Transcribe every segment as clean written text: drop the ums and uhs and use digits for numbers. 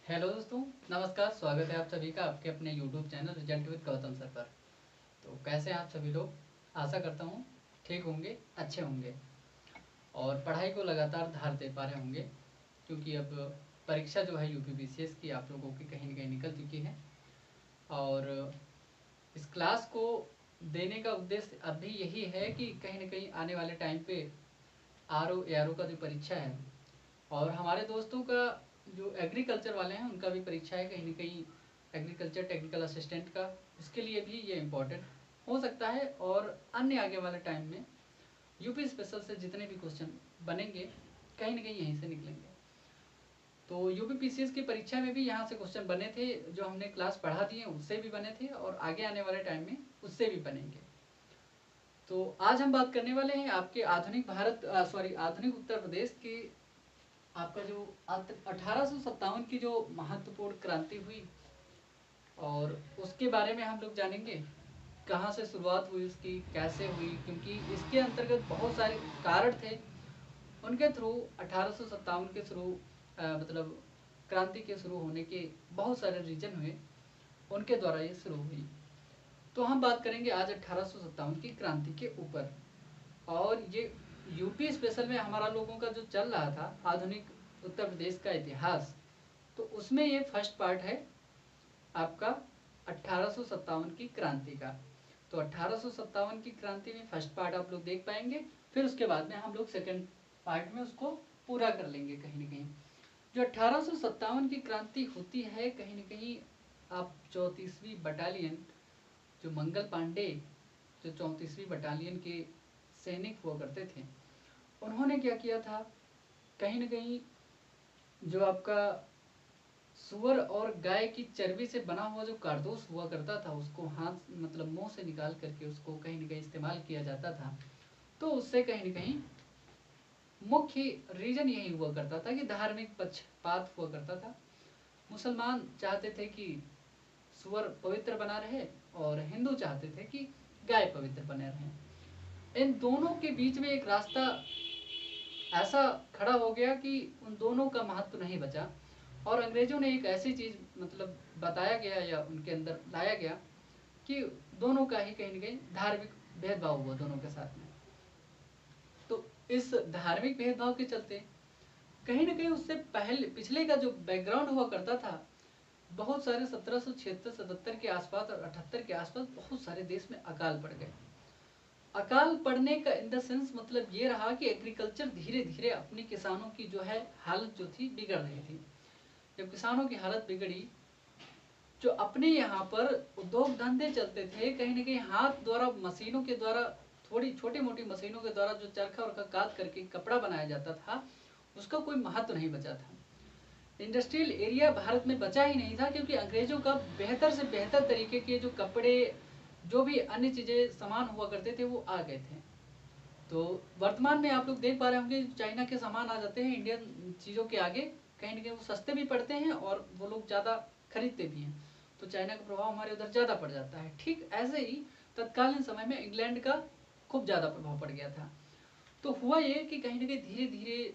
Hello दोस्तों, नमस्कार। स्वागत है आप सभी का आपके अपने YouTube channel result with Gautam sir पर। तो कैसे हैं आप सभी लोग? आशा करता हूँ ठीक होंगे, अच्छे होंगे और पढ़ाई को लगातार धार दे पा रहे होंगे, क्योंकि अब परीक्षा जो है यूपीपीसीएस की आप लोगों की कहीं न कहीं निकल चुकी है। और इस क्लास को देने का उद्देश्य अब भी यही है कि कहीं न कहीं आने वाले टाइम पे आरओ एआरओ का जो परीक्षा है और हमारे दोस्तों का जो एग्रीकल्चर वाले हैं उनका भी परीक्षा है कहीं न कहीं, एग्रीकल्चर टेक्निकल असिस्टेंट का, उसके लिए भी ये इम्पोर्टेंट हो सकता है। और अन्य आगे वाले टाइम में यूपी स्पेशल से जितने भी क्वेश्चन बनेंगे कहीं न कहीं यहीं से निकलेंगे। तो यूपी पीसीएस की परीक्षा में भी यहाँ से क्वेश्चन बने थे, जो हमने क्लास पढ़ा दिए उससे भी बने थे और आगे आने वाले टाइम में उससे भी बनेंगे। तो आज हम बात करने वाले हैं आपके आधुनिक आधुनिक उत्तर प्रदेश के आपका जो 1857 की जो महत्वपूर्ण क्रांति हुई और उसके बारे में हम लोग जानेंगे। कहाँ से शुरुआत हुई उसकी, कैसे हुई, क्योंकि इसके अंतर्गत बहुत सारे कारण थे। उनके थ्रू 1857 के शुरू मतलब क्रांति के शुरू होने के बहुत सारे रीजन हुए, उनके द्वारा ये शुरू हुई। तो हम बात करेंगे आज 1857 की क्रांति के ऊपर। और ये यूपी स्पेशल में हमारा लोगों का जो चल रहा था आधुनिक उत्तर प्रदेश का इतिहास, तो उसमें ये फर्स्ट पार्ट है आपका 1857 की क्रांति का। तो 1857 की क्रांति में फर्स्ट पार्ट आप लोग देख पाएंगे, फिर उसके बाद में हम लोग सेकंड पार्ट में उसको पूरा कर लेंगे। कहीं न कहीं जो 1857 की क्रांति होती है, कहीं न कहीं आप 34वीं बटालियन, जो मंगल पांडे जो 34वीं बटालियन के सैनिक हुआ करते थे, उन्होंने क्या किया था, कहीं न कहीं जो आपका सुअर और गाय की चर्बी से बना हुआ जो कारतूस हुआ करता था, उसको हाथ मतलब मुंह से निकाल करके उसको कहीं न कहीं इस्तेमाल किया जाता था। तो उससे कहीं न कहीं मुख्य रीजन यही हुआ करता था कि धार्मिक पक्षपात हुआ करता था। मुसलमान चाहते थे कि सुअर पवित्र बना रहे और हिंदू चाहते थे कि गाय पवित्र बने रहे। इन दोनों के बीच में एक रास्ता ऐसा खड़ा हो गया कि उन दोनों का महत्व नहीं बचा और अंग्रेजों ने एक ऐसी चीज मतलब बताया गया या उनके अंदर लाया गया कि दोनों का ही कहीं न कहीं धार्मिक भेदभाव हुआ दोनों के साथ में। तो इस धार्मिक भेदभाव के चलते कहीं न कहीं उससे पहले पिछले का जो बैकग्राउंड हुआ करता था, बहुत सारे 1776-77 के आसपास और 78 के आसपास बहुत सारे देश में अकाल पड़ गए। अकाल पड़ने का इन द सेंस मतलब ये रहा कि एग्रीकल्चर धीरे धीरे अपनी किसानों की जो है हालत जो थी बिगड़ रही थी। जब किसानों की हालत बिगड़ी, जो अपने यहाँ पर उद्योग धंधे चलते थे, कहीं न कहीं हाथ द्वारा मशीनों के द्वारा, थोड़ी छोटी मोटी मशीनों के द्वारा जो चरखा वर्खा काट करके कपड़ा बनाया जाता था, उसका कोई महत्व नहीं बचा था। इंडस्ट्रियल एरिया भारत में बचा ही नहीं था, क्योंकि अंग्रेजों का बेहतर से बेहतर तरीके के जो कपड़े, जो भी अन्य चीज़ें सामान हुआ करते थे वो आ गए थे। तो वर्तमान में आप लोग देख पा रहे होंगे चाइना के सामान आ जाते हैं इंडियन चीज़ों के आगे, कहीं ना कहीं वो सस्ते भी पड़ते हैं और वो लोग ज़्यादा खरीदते भी हैं, तो चाइना का प्रभाव हमारे उधर ज़्यादा पड़ जाता है। ठीक ऐसे ही तत्कालीन समय में इंग्लैंड का खूब ज़्यादा प्रभाव पड़ गया था। तो हुआ ये कि कहीं ना कहीं धीरे धीरे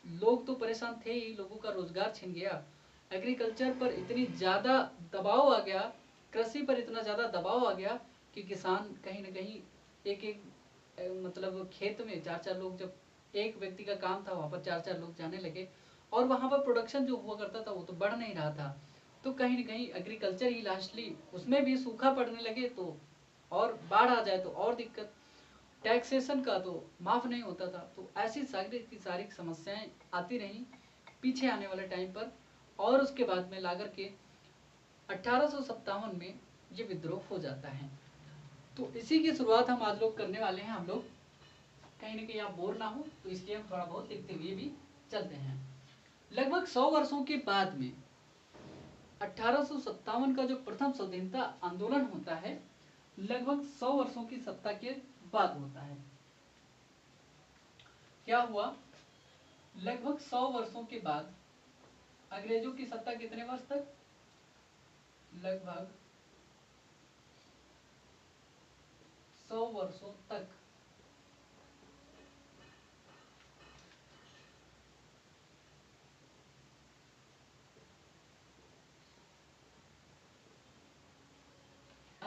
लोग तो परेशान थे ही, लोगों का रोजगार छिन गया, एग्रीकल्चर पर इतनी ज़्यादा दबाव आ गया, कृषि पर इतना ज़्यादा दबाव आ गया कि किसान कहीं ना कहीं एक एक मतलब खेत में चार चार लोग, जब एक व्यक्ति का काम था वहाँ पर चार चार लोग जाने लगे और वहाँ पर प्रोडक्शन जो हुआ करता था वो तो बढ़ नहीं रहा था। तो कहीं ना कहीं एग्रीकल्चर ही लास्टली, उसमें भी सूखा पड़ने लगे तो, और बाढ़ आ जाए तो और दिक्कत, टैक्सेशन का तो माफ नहीं होता था। तो ऐसी सारी की सारी समस्याएं आती रहीं पीछे आने वाले टाइम पर, और उसके बाद में ला करके 1857 में ये विद्रोह हो जाता है। तो इसी की शुरुआत हम आज लोग करने वाले हैं। हम लोग कहीं ना कहीं आप बोर ना हो तो इसलिए हम थोड़ा बहुत लिखते हुए भी चलते हैं। लगभग 100 वर्षों के बाद में 1857 का जो प्रथम स्वाधीनता आंदोलन होता है, लगभग 100 वर्षों की सत्ता के बाद होता है। क्या हुआ, लगभग 100 वर्षों के बाद, अंग्रेजों की सत्ता कितने वर्ष तक, लगभग 100 वर्षों तक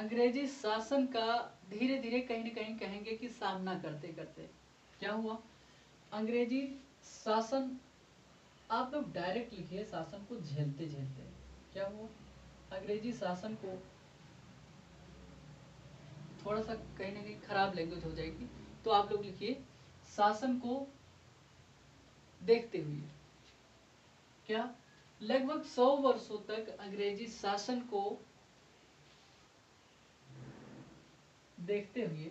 अंग्रेजी शासन का धीरे धीरे कहीं न कहीं कहेंगे कि सामना करते करते क्या हुआ, अंग्रेजी शासन, आप लोग डायरेक्ट लिखिए शासन को झेलते झेलते क्या हुआ, अंग्रेजी शासन को, थोड़ा सा कहीं ना कहीं खराब लैंग्वेज हो जाएगी, तो आप लोग लिखिए शासन को देखते हुए, क्या, लगभग 100 वर्षों तक अंग्रेजी शासन को देखते हुए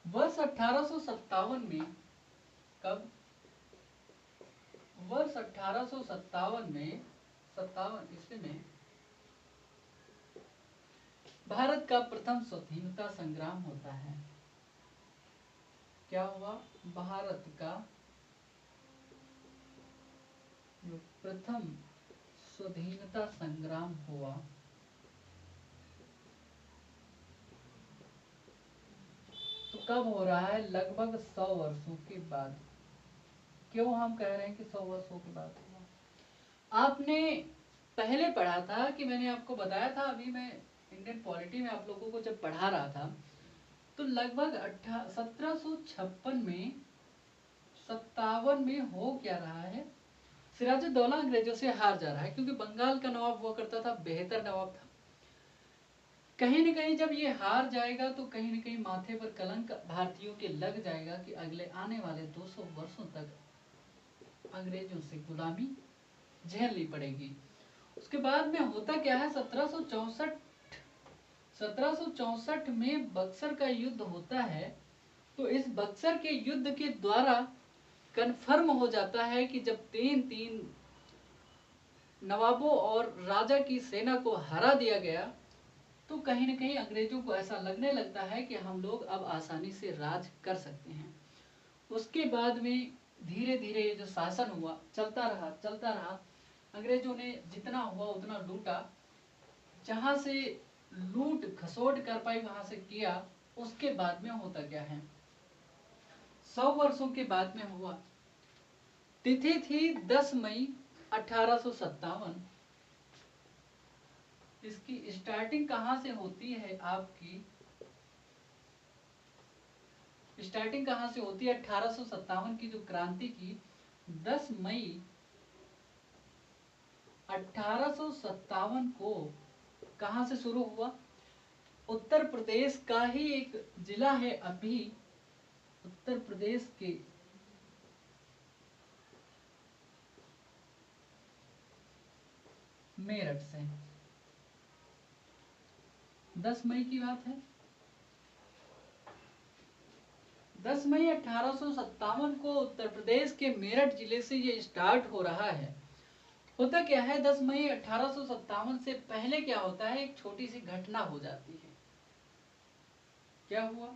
वर्ष 1857 में, कब, वर्ष 1857 में, 57 ईस्वी में भारत का प्रथम स्वतंत्रता संग्राम होता है। क्या हुआ, भारत का जो प्रथम स्वाधीनता संग्राम हुआ, तो कब हो रहा है, लगभग 100 वर्षों के बाद। क्यों हम कह रहे हैं कि 100 वर्षों के बाद हुआ, आपने पहले पढ़ा था कि मैंने आपको बताया था, अभी मैं इंडियन पॉलिटी में आप लोगों को जब पढ़ा रहा था, तो लगभग 1756 में, 57 में हो क्या रहा है, सिराजुद्दौला अंग्रेजों से हार जा रहा है, क्योंकि बंगाल का नवाब हुआ करता था, बेहतर नवाब था। कहीं न कहीं जब ये हार जाएगा तो कहीं न कहीं माथे पर कलंक भारतीयों के लग जाएगा कि अगले आने वाले 200 वर्षों तक अंग्रेजों से गुलामी झेलनी पड़ेगी। उसके बाद में होता क्या है, 1764 में बक्सर का युद्ध होता है। तो इस बक्सर के युद्ध के द्वारा कन्फर्म हो जाता है कि जब तीन नवाबों और राजा की सेना को हरा दिया गया, तो कहीं न कहीं अंग्रेजों को ऐसा लगने लगता है कि हम लोग अब आसानी से राज कर सकते हैं। उसके बाद में धीरे धीरे जो शासन हुआ चलता रहा, अंग्रेजों ने जितना हुआ उतना लूटा, जहाँ से लूट खसोट कर पाई वहां से किया। उसके बाद में होता क्या है, 100 वर्षों के बाद में हुआ, तिथि थी 10 मई 1857। इसकी स्टार्टिंग कहाँ से होती है, आपकी स्टार्टिंग कहाँ से होती है, 1857 की जो क्रांति की 10 मई 1857 को कहाँ से शुरू हुआ, उत्तर प्रदेश का ही एक जिला है, अभी उत्तर प्रदेश के मेरठ से 10 मई की बात है। 10 मई 1857 को उत्तर प्रदेश के मेरठ जिले से ये स्टार्ट हो रहा है। होता क्या है, 10 मई 1857 से पहले क्या होता है, एक छोटी सी घटना हो जाती है। क्या हुआ,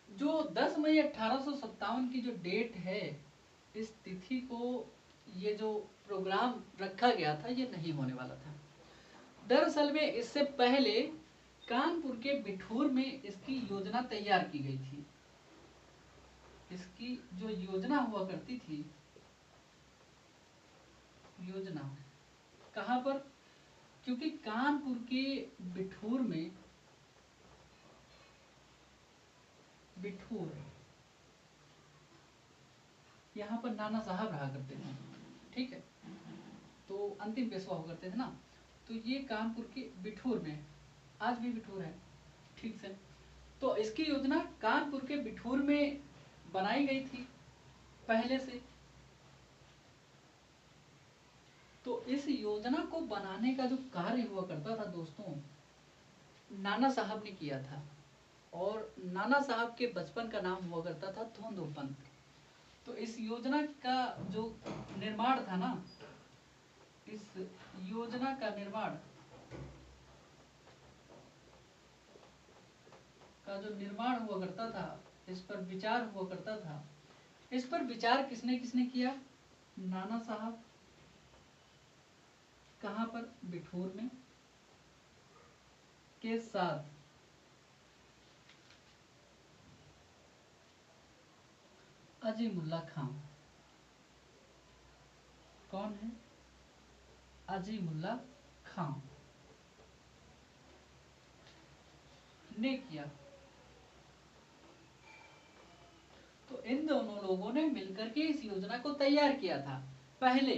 जो 10 मई 1857 की जो डेट है, इस तिथि को ये जो प्रोग्राम रखा गया था ये नहीं होने वाला था। दरअसल में इससे पहले कानपुर के बिठूर में इसकी योजना तैयार की गई थी। इसकी जो योजना हुआ करती थी, योजना कहाँ पर, क्योंकि कानपुर के बिठूर में, बिठूर यहाँ पर नाना साहब रहा करते थे, ठीक है, तो अंतिम पेशवा हुआ करते थे ना, तो ये कानपुर के बिठूर में, आज भी बिठूर है, ठीक से। तो इसकी योजना कानपुर के बिठूर में बनाई गई थी पहले से। तो इस योजना को बनाने का जो कार्य हुआ करता था दोस्तों, नाना साहब ने किया था, और नाना साहब के बचपन का नाम हुआ करता था धोंदो पंत। तो इस योजना का जो निर्माण था ना, इस योजना का निर्माण हुआ करता था, इस पर विचार हुआ करता था। इस पर विचार किसने किसने किया, नाना साहब, कहाँ पर, बिठूर में, के साथ अजीमुल्ला खां। कौन है? अजीमुल्ला खां ने किया। तो इन दोनों लोगों ने मिलकर के इस योजना को तैयार किया था पहले।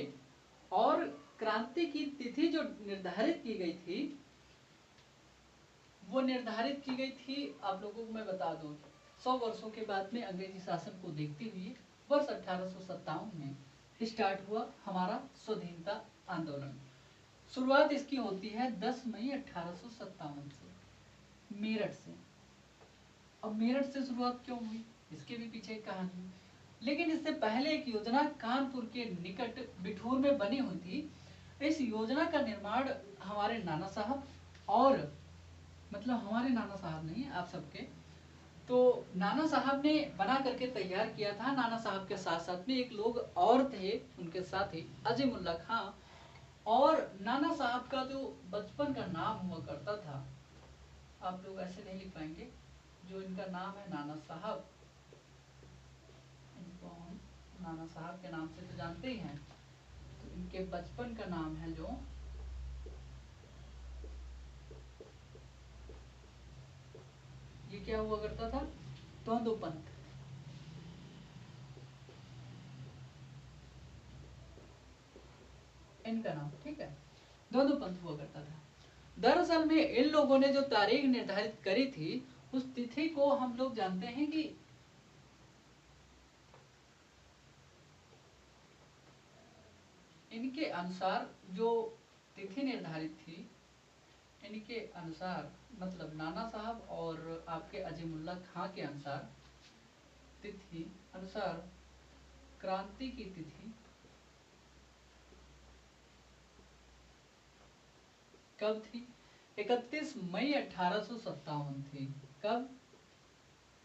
और क्रांति की तिथि जो निर्धारित की गई थी, वो निर्धारित की गई थी, आप लोगों को मैं बता दूं, 100 वर्षों के बाद में अंग्रेजी शासन को देखते हुए वर्ष 1857 में स्टार्ट हुआ हमारा स्वाधीनता आंदोलन। शुरुआत इसकी होती है 10 मई 1857 से, मेरठ से। अब मेरठ से शुरुआत क्यों हुई, इसके भी पीछे एक कहानी है। लेकिन इससे पहले एक योजना कानपुर के निकट बिठूर में बनी हुई थी। इस योजना का निर्माण हमारे नाना साहब, और मतलब हमारे नाना साहब नहीं, आप सबके, तो नाना साहब ने बना करके तैयार किया था। नाना साहब के साथ साथ में एक लोग और थे उनके साथ ही, अजीमुल्ला खां। और नाना साहब का जो बचपन का नाम हुआ करता था, आप लोग ऐसे नहीं लिख पाएंगे, जो इनका नाम है नाना साहब, इनको हम नाना साहब के नाम से तो जानते ही हैं। तो इनके बचपन का नाम है जो, ये क्या हुआ करता था, तोंदो पंत। इनका नाम, ठीक है, तोंदो पंत हुआ करता था। दरअसल में इन लोगों ने जो तारीख निर्धारित करी थी, उस तिथि को हम लोग जानते हैं कि इनके अनुसार जो तिथि निर्धारित थी, इनके अनुसार, मतलब नाना साहब और आपके अजीमुल्ला खां के अनुसार, तिथि अनुसार क्रांति की तिथि कब थी? 31 मई 1857 थी। कब?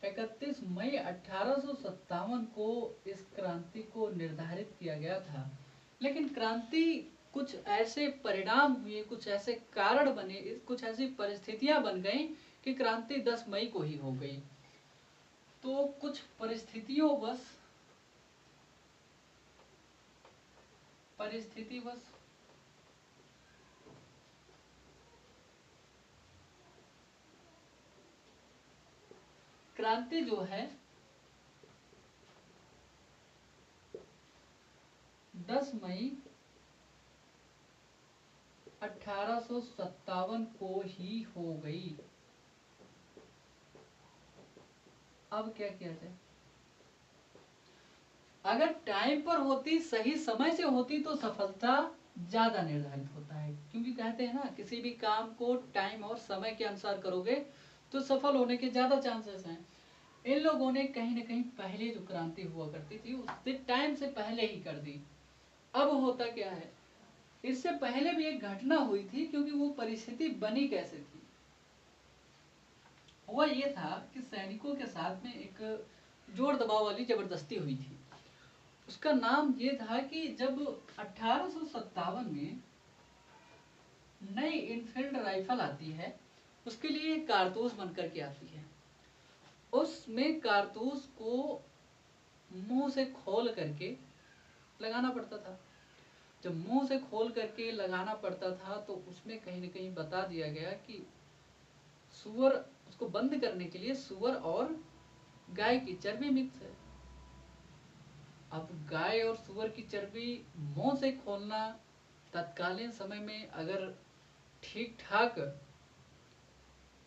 31 मई 1857 को इस क्रांति को निर्धारित किया गया था। लेकिन क्रांति, कुछ ऐसे परिणाम हुए, कुछ ऐसे कारण बने, कुछ ऐसी परिस्थितियां बन गई कि क्रांति 10 मई को ही हो गई। तो कुछ परिस्थितियों बस क्रांति जो है 10 मई 1857 को ही हो गई। अब क्या किया जाए? अगर टाइम पर होती, सही समय से होती, तो सफलता ज्यादा निर्धारित होता है। क्योंकि कहते हैं ना, किसी भी काम को टाइम और समय के अनुसार करोगे तो सफल होने के ज्यादा चांसेस हैं। इन लोगों ने कहीं ना कहीं पहले जो क्रांति हुआ करती थी, उससे टाइम से पहले ही कर दी। अब होता क्या है, इससे पहले भी एक घटना हुई थी, क्योंकि वो परिस्थिति बनी कैसे थी? हुआ ये था कि सैनिकों के साथ में एक जोर दबाव वाली जबरदस्ती हुई थी। उसका नाम ये था कि जब 1857 में नई इनफील्ड राइफल आती है, उसके लिए कारतूस बनकर के आती है। उसमें कारतूस को मुंह से खोल करके लगाना पड़ता था। जब मुंह से खोल करके लगाना पड़ता था, तो उसमें कहीं न कहीं बता दिया गया कि सुअर, उसको बंद करने के लिए सुअर और गाय की चर्बी मिक्स है। अब गाय और सुअर की चर्बी मुंह से खोलना, तत्कालीन समय में अगर ठीक ठाक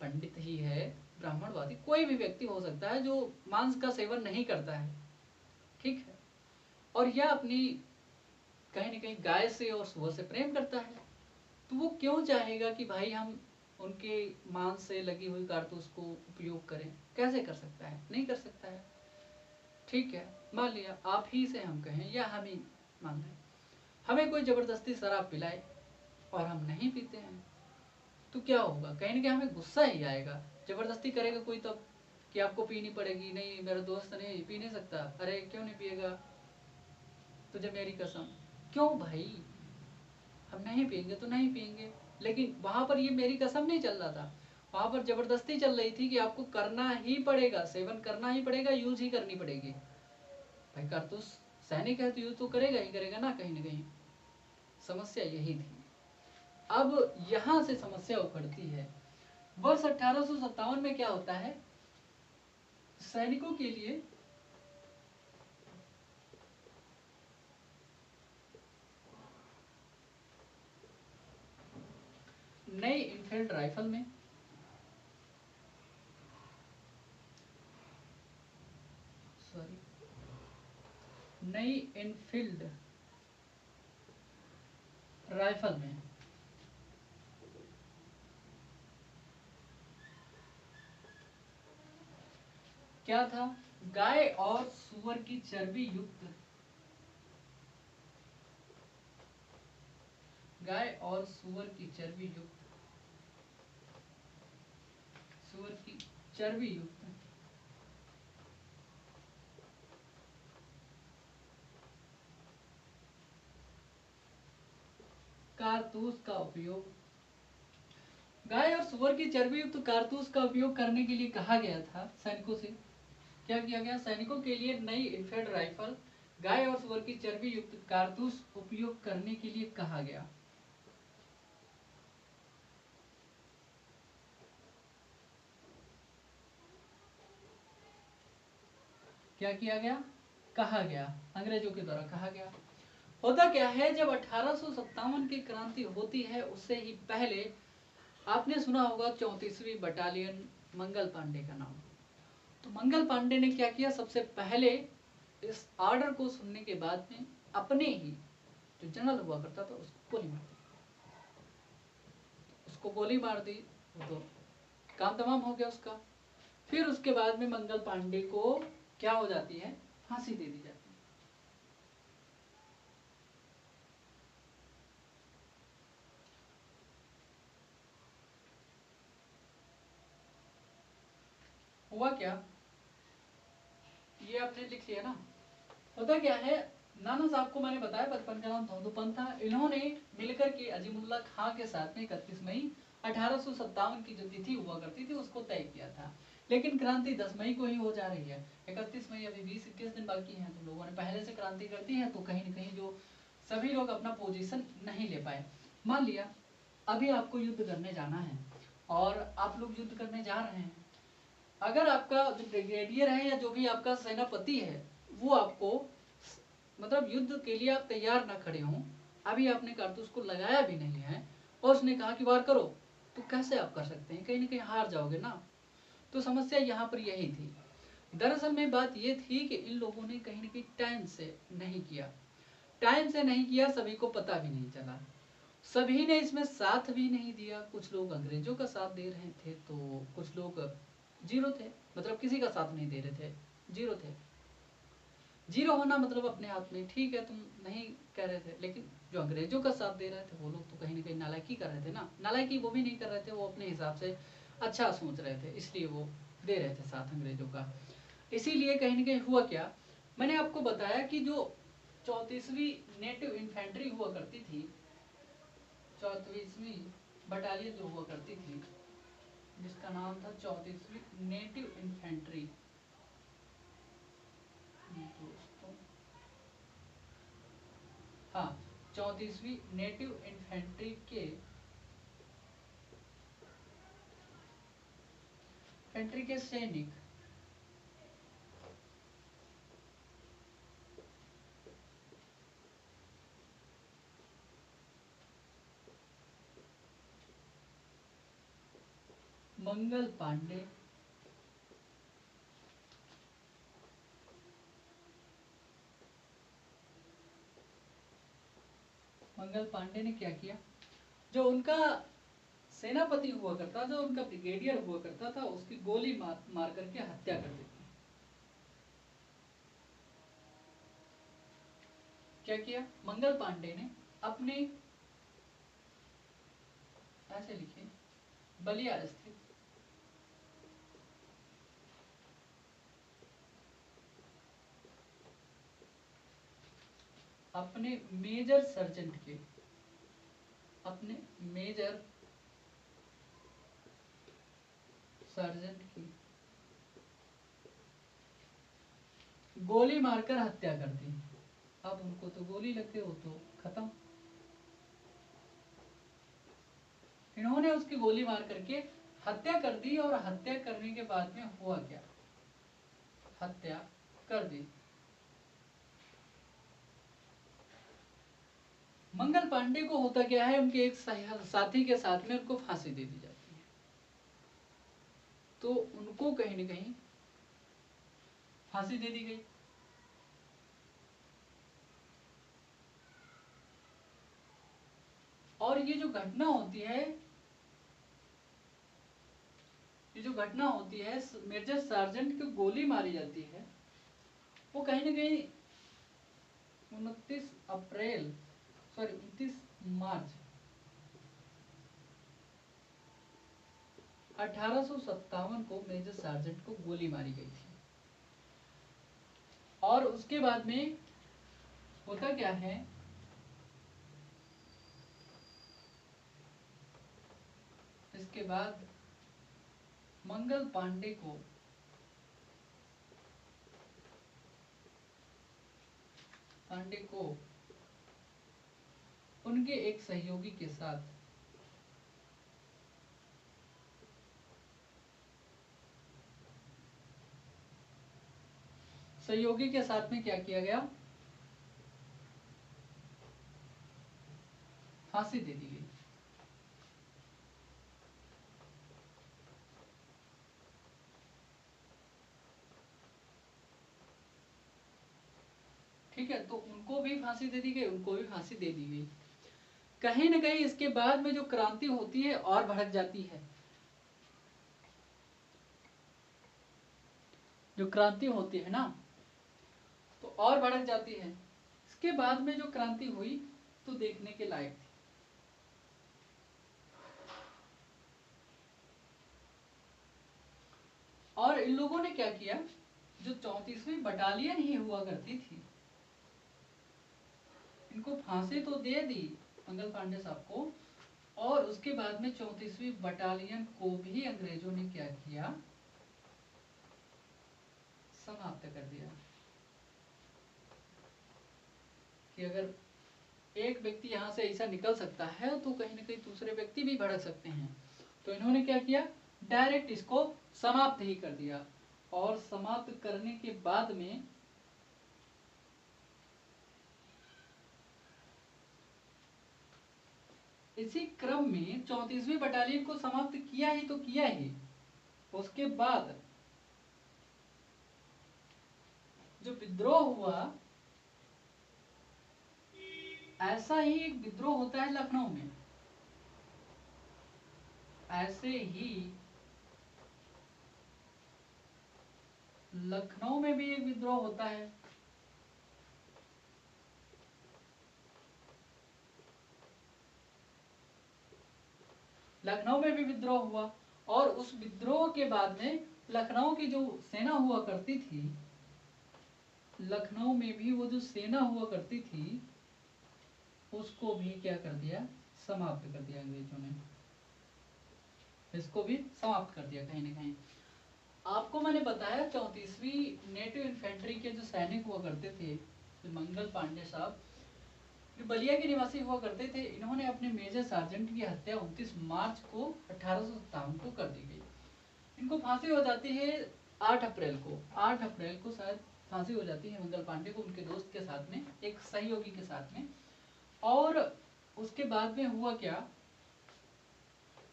पंडित ही है, ब्राह्मणवादी कोई भी व्यक्ति हो सकता है जो मांस का सेवन नहीं करता है, ठीक है, और यह अपनी कहीं न कहीं गाय से और सुअर से प्रेम करता है, तो वो क्यों चाहेगा कि भाई हम उनके मांस से लगी हुई कारतूस को उपयोग करें? कैसे कर सकता है? नहीं कर सकता है। ठीक है, मान लिया आप ही से हम कहें या हम ही मान लें, हमें कोई जबरदस्ती शराब पिलाए और हम नहीं पीते हैं, तो क्या होगा? कहीं ना कहीं हमें गुस्सा ही आएगा। जबरदस्ती करेगा कोई तब कि आपको पीनी पड़ेगी, नहीं मेरा दोस्त नहीं पी नहीं सकता, अरे क्यों नहीं पिएगा, तुझे मेरी कसम। क्यों भाई, हम नहीं पिएंगे तो नहीं पिएंगे। लेकिन वहां पर ये मेरी कसम नहीं चल रहा था, वहां पर जबरदस्ती चल रही थी कि आपको करना ही पड़ेगा, सेवन करना ही पड़ेगा, यूज ही करनी पड़ेगी। भाई कारतूस, सैनिक है तो यूज तो करेगा ही करेगा ना कहीं ना कहीं। समस्या यही थी। अब यहां से समस्या उखड़ती है। वर्ष 1857 में क्या होता है, सैनिकों के लिए नई इनफील्ड राइफल में नई इनफील्ड राइफल में क्या था, गाय और सुअर की चर्बी युक्त, गाय और सुअर की चर्बी युक्त, सुअर की चर्बी युक्त कारतूस का उपयोग, गाय और सुअर की चर्बी युक्त कारतूस का उपयोग करने के लिए कहा गया था सैनिकों से। क्या किया गया, सैनिकों के लिए नई इनफील्ड राइफल, गाय और सुअर की चर्बी युक्त कारतूस उपयोग करने के लिए कहा गया। क्या किया गया, कहा गया, अंग्रेजों के द्वारा कहा गया। होता क्या है, जब 1857 की क्रांति होती है उससे ही पहले आपने सुना होगा 34वीं बटालियन मंगल पांडे का नाम। तो मंगल पांडे ने क्या किया, सबसे पहले इस ऑर्डर को सुनने के बाद में अपने ही जो जनरल हुआ करता था उसको गोली मार दी, उसको गोली मार दी, तो काम तमाम हो गया उसका। फिर उसके बाद में मंगल पांडे को क्या हो जाती है, फांसी दे दी जाती है। हुआ क्या, ये आपने लिख लिया ना। होता क्या है, नाना साहब को मैंने बताया बचपन का नाम धौंदूपंत था। इन्होंने मिलकर के अजीमुल्ला खां के साथ में 31 मई 1857 की जो तिथि हुआ करती थी उसको तय किया था। लेकिन क्रांति 10 मई को ही हो जा रही है, 31 मई अभी 20-21 दिन बाकी हैं। तो लोगों ने पहले से क्रांति कर दी है, तो कहीं न कहीं जो सभी लोग अपना पोजीशन नहीं ले पाए। मान लिया अभी आपको युद्ध करने जाना है और आप लोग युद्ध करने जा रहे हैं, अगर आपका जो ब्रिगेडियर है या जो भी आपका सेनापति है वो आपको मतलब युद्ध के लिए आप तैयार ना खड़े हों, अभी आपने कारतूस को लगाया भी नहीं है और उसने कहा कि वार करो, तो कैसे आप कर सकते हैं, कहीं ना कहीं हार जाओगे ना। तो समस्या यहाँ पर यही थी। दरअसल में बात ये थी कि इन लोगों ने कहीं ना कहीं टाइम से नहीं किया, टाइम से नहीं किया, सभी को पता भी नहीं चला, सभी ने इसमें साथ भी नहीं दिया। कुछ लोग अंग्रेजों का साथ दे रहे थे तो कुछ लोग जीरो थे, मतलब किसी का साथ नहीं दे रहे थे, जीरो थे। जीरो होना मतलब अपने आप में ठीक है, तुम नहीं कह रहे थे, लेकिन जो अंग्रेजों का साथ दे रहे थे वो लोग तो कहीं ना कहीं नालायकी कर रहे थे ना। नालायकी वो भी नहीं कर रहे थे, वो अपने हिसाब से अच्छा सोच रहे थे, इसलिए वो दे रहे थे साथ अंग्रेजों का। इसीलिए कहीं ना कहीं हुआ क्या, मैंने आपको बताया कि जो 34वीं नेटिव इन्फेंट्री हुआ करती थी, 34वीं बटालियन जो हुआ करती थी जिसका नाम था 34वीं नेटिव इन्फेंट्री, दोस्तों हाँ 34वीं नेटिव इन्फेंट्री के सैनिक मंगल पांडे, मंगल पांडे ने क्या किया, जो उनका सेनापति हुआ करता, जो उनका ब्रिगेडियर हुआ करता था, उसकी गोली मार करके हत्या कर दी। क्या किया, मंगल पांडे ने अपने, ऐसे लिखे, बलिया स्थित अपने मेजर सर्जेंट के, अपने मेजर सर्जेंट की गोली मारकर हत्या कर दी। अब उनको तो गोली लग गई, वो तो खत्म। उन्होंने उसकी गोली मार करके हत्या कर दी। और हत्या करने के बाद में हुआ क्या, हत्या कर दी। मंगल पांडे को होता क्या है, उनके एक साथी के साथ में उनको फांसी दे दी जाती है। तो उनको कहीं न कहीं फांसी दे दी गई। और ये जो घटना होती है, ये जो घटना होती है, मेजर सार्जेंट को गोली मारी जाती है, वो कहीं न कहीं 29 मार्च 1857 को मेजर सार्जेंट को गोली मारी गई थी। और उसके बाद में होता क्या है, इसके बाद मंगल पांडे को उनके एक सहयोगी के साथ में क्या किया गया, फांसी दे दी गई। ठीक है, तो उनको भी फांसी दे दी गई, उनको भी फांसी दे दी गई। कहीं न कहीं इसके बाद में जो क्रांति होती है और भड़क जाती है। जो क्रांति होती है ना, तो और भड़क जाती है। इसके बाद में जो क्रांति हुई तो देखने के लायक थी। और इन लोगों ने क्या किया, जो 34वीं बटालियन ही हुआ करती थी, इनको फांसी तो दे दी मंगल पांडे साहब को, और उसके बाद में 34वीं बटालियन को भी अंग्रेजों ने क्या किया, समाप्त कर दिया। कि अगर एक व्यक्ति यहाँ से ऐसा निकल सकता है तो कहीं ना कहीं दूसरे व्यक्ति भी भड़क सकते हैं। तो इन्होंने क्या किया, डायरेक्ट इसको समाप्त ही कर दिया। और समाप्त करने के बाद में इसी क्रम में 34वीं बटालियन को समाप्त किया ही तो किया ही। उसके बाद जो विद्रोह हुआ, ऐसा ही एक विद्रोह होता है लखनऊ में। ऐसे ही लखनऊ में भी एक विद्रोह होता है। लखनऊ में भी विद्रोह हुआ, और उस विद्रोह के बाद में लखनऊ की जो सेना हुआ करती थी, लखनऊ में भी वो जो सेना हुआ करती थी, उसको भी क्या कर दिया, समाप्त कर दिया अंग्रेजों ने। इसको भी समाप्त कर दिया कहीं ना कहीं। आपको मैंने बताया 34वीं नेटिव इन्फेंट्री के जो सैनिक हुआ करते थे, मंगल पांडे साहब जो बलिया के निवासी हुआ करते थे, इन्होंने अपने मेजर सार्जेंट की हत्या 29 मार्च को 1857 को कर दी गई। इनको फांसी हो जाती है 8 अप्रैल को। 8 अप्रैल को शायद फांसी हो जाती है मंगल पांडे को, उनके दोस्त के साथ में, एक सहयोगी के साथ में। और उसके बाद में हुआ क्या,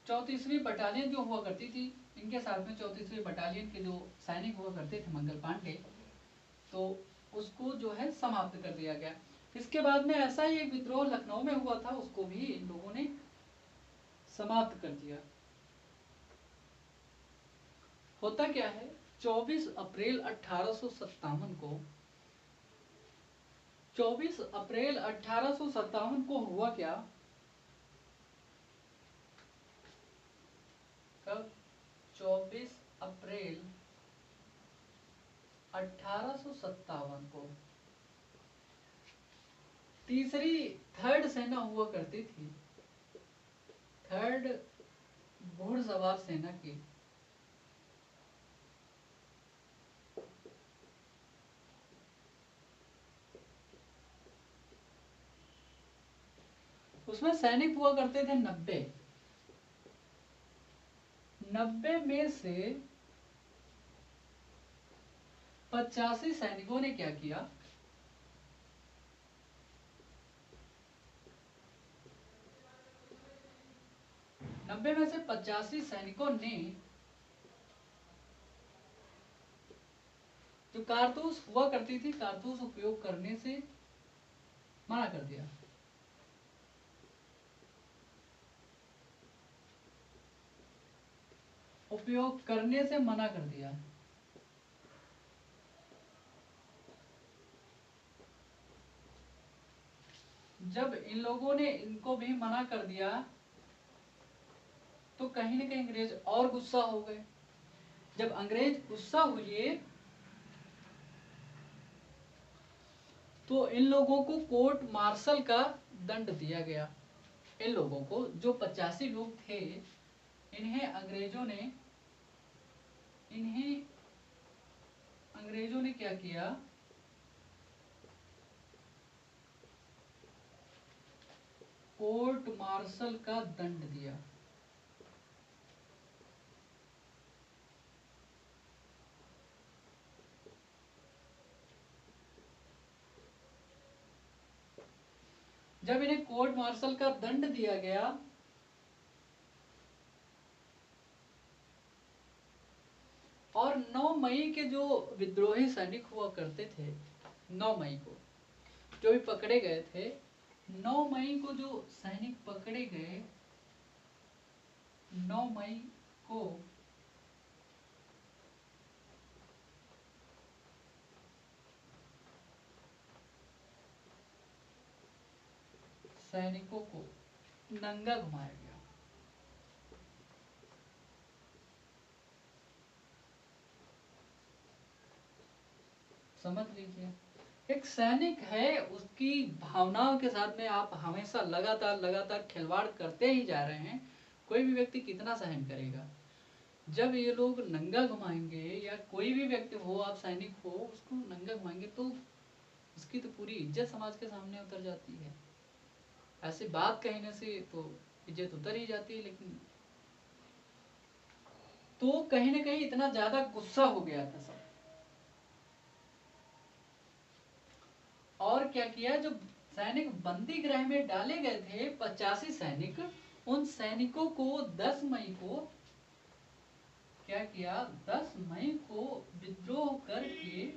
34वीं बटालियन जो हुआ करती थी, इनके साथ में 34वीं बटालियन के जो सैनिक हुआ करते थे मंगल पांडे, तो उसको जो है समाप्त कर दिया गया। इसके बाद में ऐसा ही एक विद्रोह लखनऊ में हुआ था, उसको भी इन लोगों ने समाप्त कर दिया। होता क्या है, 24 अप्रैल 1857 को 24 अप्रैल 1857 को हुआ क्या, कब, 24 अप्रैल 1857 को थर्ड सेना हुआ करती थी, थर्ड घुड़सवार सेना की, उसमें सैनिक हुआ करते थे 90। 90 में से 85 सैनिकों ने क्या किया, नब्बे में से 85 सैनिकों ने जो कारतूस हुआ करती थी, कारतूस उपयोग करने से मना कर दिया। उपयोग करने से मना कर दिया। जब इन लोगों ने इनको भी मना कर दिया तो कहीं ना कहीं अंग्रेज और गुस्सा हो गए। जब अंग्रेज गुस्सा हुए तो इन लोगों को कोर्ट मार्शल का दंड दिया गया। इन लोगों को, जो 85 लोग थे, इन्हें अंग्रेजों ने क्या किया, कोर्ट मार्शल का दंड दिया। जब इन्हें कोर्ट मार्शल का दंड दिया गया और 9 मई के जो विद्रोही सैनिक हुआ करते थे, 9 मई को जो भी पकड़े गए थे, 9 मई को जो सैनिक पकड़े गए, 9 मई को सैनिकों को नंगा घुमाया गया। समझ लीजिए, एक सैनिक है, उसकी भावनाओं के साथ में आप हमेशा लगातार लगातार खिलवाड़ करते ही जा रहे हैं। कोई भी व्यक्ति कितना सहन करेगा। जब ये लोग नंगा घुमाएंगे, या कोई भी व्यक्ति हो, आप सैनिक हो, उसको नंगा घुमाएंगे तो उसकी तो पूरी इज्जत समाज के सामने उतर जाती है। ऐसी बात कहने से तो इज्जत उतर ही जाती है। लेकिन तो कहीं ना कहीं इतना ज्यादा गुस्सा हो गया था सब। और क्या किया, जो सैनिक बंदी गृह में डाले गए थे, 85 सैनिक, उन सैनिकों को 10 मई को क्या किया, 10 मई को विद्रोह करके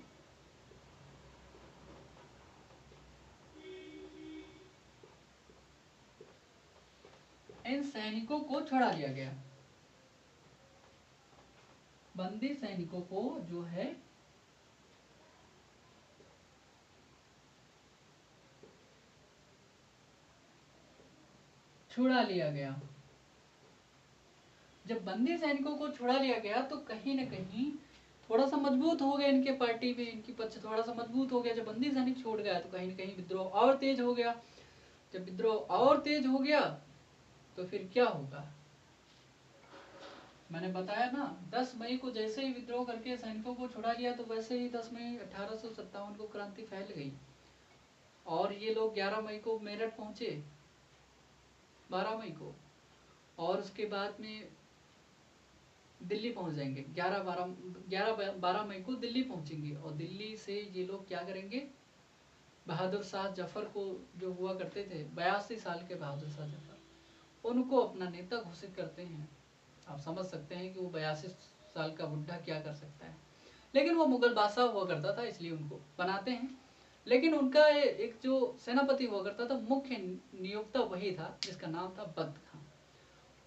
इन सैनिकों को छोड़ा लिया गया। बंदी सैनिकों को जो है छुड़ा लिया गया। जब बंदी सैनिकों को छुड़ा लिया गया तो कहीं न कहीं थोड़ा सा मजबूत हो गया इनके पार्टी में, इनकी पक्ष थोड़ा सा मजबूत हो गया। जब बंदी सैनिक छोड़ गया तो कहीं न कहीं विद्रोह और तेज हो गया। जब विद्रोह और तेज हो गया तो फिर क्या होगा, मैंने बताया ना, 10 मई को जैसे ही विद्रोह करके सैनिकों को छुड़ा लिया तो वैसे ही 10 मई 1857 को क्रांति फैल गई। और ये लोग 11 मई को मेरठ पहुंचे, 12 मई को, और उसके बाद में दिल्ली पहुंच जाएंगे। 11-12 मई को दिल्ली पहुंचेंगे। और दिल्ली से ये लोग क्या करेंगे, बहादुर शाह जफर को, जो हुआ करते थे 82 साल के बहादुर शाह जफर, उनको अपना नेता घोषित करते हैं। आप समझ सकते हैं कि वो 82 साल का बुढ़ा क्या कर सकता है। लेकिन वो मुगल बादशाह हुआ करता था, इसलिए उनको बनाते हैं। लेकिन उनका एक जो सेनापति हुआ करता था, मुख्य नियोक्ता वही था, जिसका नाम था बख्त खां।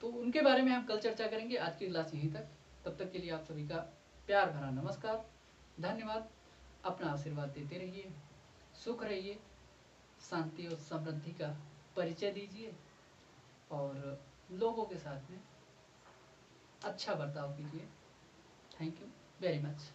तो उनके बारे में हम कल चर्चा करेंगे। आज की क्लास यहीं तक। तब तक के लिए आप सभी का प्यार भरा नमस्कार, धन्यवाद। अपना आशीर्वाद देते रहिए, सुख रहिए, शांति और समृद्धि का परिचय दीजिए, और लोगों के साथ में अच्छा बर्ताव कीजिए। Thank you very much.